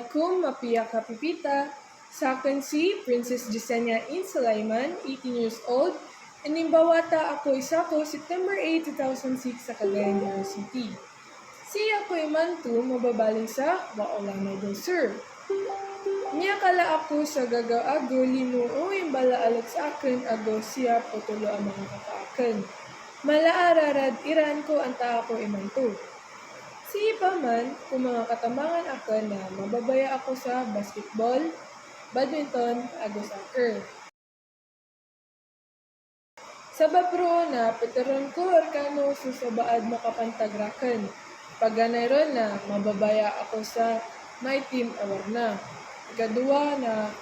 Assalamualaikum mapiya kapipita. Sa akin si Princess Jesenia In Sulaiman, 18 years old. Inimbawata ako isa ko September 8, 2006 sa Cagayan de Oro City. Siya ko'y manto mababaling sa Baolanay del Sur. Niya kala ako sa gagaago limo o imbala alag sa akin ago siya putulo ang mga kakaakin. Malaararad iran ko anta ako imanto. Si Paman, kung mga katambangan ako na mababaya ako sa basketball, badminton, ago soccer. Sa babro na peteron ko arkano susabaad makapantagrakan. Pagganay ron na mababaya ako sa my team awarna. Ikadua na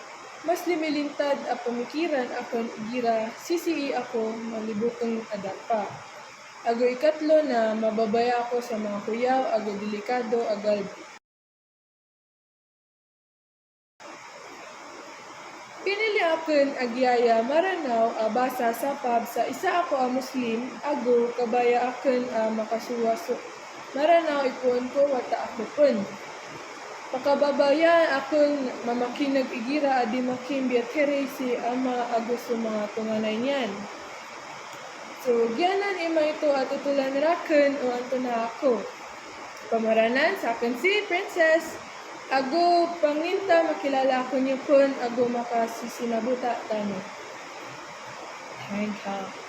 mas limilintad a pamikiran akon igira sisii ako malibutong adapa. Ago ikatlo na mababaya ako sa mga kuyaw, ago delikado, agad. Pinili akon agyaya maranaw basa sa pub sa isa ako a Muslim, ago kabaya akon makasuwaso. Maranaw ipon ko wata ako pun. Pakababaya akon mamakinag igira adi makin biyatere si ama ago sa mga tunganay niyan. So, gyanan ima ito at tutulan raken o anto na ako. Pamaranan sa akin si Princess. Ago panginta makilala ako niyo kun ago makasisinabuta tano. Thank you.